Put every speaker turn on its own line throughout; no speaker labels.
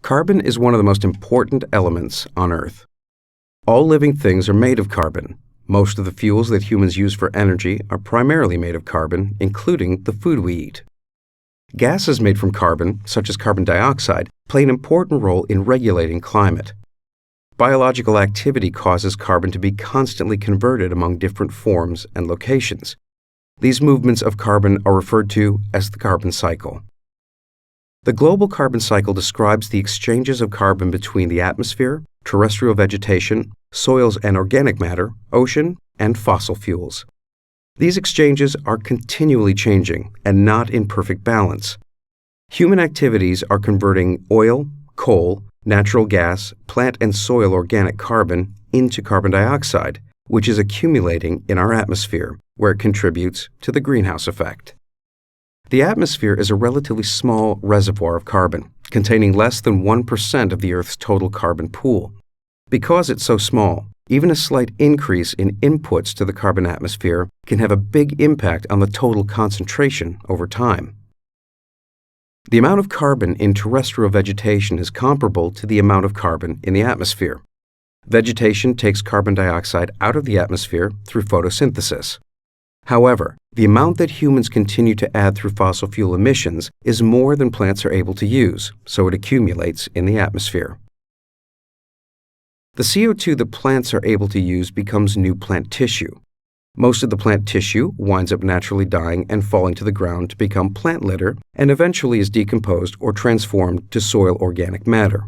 Carbon is one of the most important elements on Earth. All living things are made of carbon. Most of the fuels that humans use for energy are primarily made of carbon, including the food we eat. Gases made from carbon, such as carbon dioxide, play an important role in regulating climate. Biological activity causes carbon to be constantly converted among different forms and locations. These movements of carbon are referred to as the carbon cycle. The global carbon cycle describes the exchanges of carbon between the atmosphere, terrestrial vegetation, soils and organic matter, ocean, and fossil fuels. These exchanges are continually changing and not in perfect balance. Human activities are converting oil, coal, natural gas, plant and soil organic carbon into carbon dioxide, which is accumulating in our atmosphere, where it contributes to the greenhouse effect. The atmosphere is a relatively small reservoir of carbon, containing less than 1% of the Earth's total carbon pool. Because it's so small, even a slight increase in inputs to the carbon atmosphere can have a big impact on the total concentration over time. The amount of carbon in terrestrial vegetation is comparable to the amount of carbon in the atmosphere. Vegetation takes carbon dioxide out of the atmosphere through photosynthesis. However, the amount that humans continue to add through fossil fuel emissions is more than plants are able to use, so it accumulates in the atmosphere. The CO2 that plants are able to use becomes new plant tissue. Most of the plant tissue winds up naturally dying and falling to the ground to become plant litter and eventually is decomposed or transformed to soil organic matter.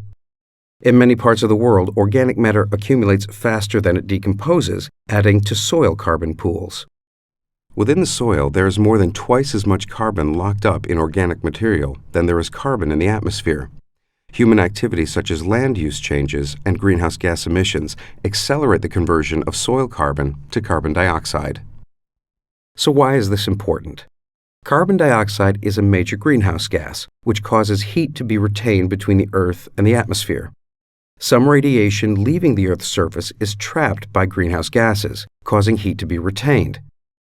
In many parts of the world, organic matter accumulates faster than it decomposes, adding to soil carbon pools. Within the soil, there is more than twice as much carbon locked up in organic material than there is carbon in the atmosphere. Human activities such as land use changes and greenhouse gas emissions accelerate the conversion of soil carbon to carbon dioxide. So why is this important? Carbon dioxide is a major greenhouse gas, which causes heat to be retained between the Earth and the atmosphere. Some radiation leaving the Earth's surface is trapped by greenhouse gases, causing heat to be retained.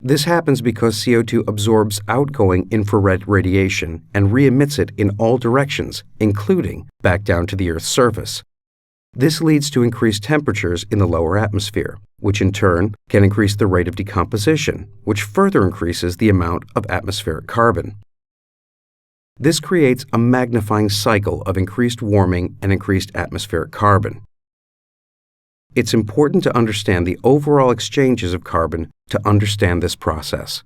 This happens because CO2 absorbs outgoing infrared radiation and re-emits it in all directions, including back down to the Earth's surface. This leads to increased temperatures in the lower atmosphere, which in turn can increase the rate of decomposition, which further increases the amount of atmospheric carbon. This creates a magnifying cycle of increased warming and increased atmospheric carbon. It's important to understand the overall exchanges of carbon to understand this process.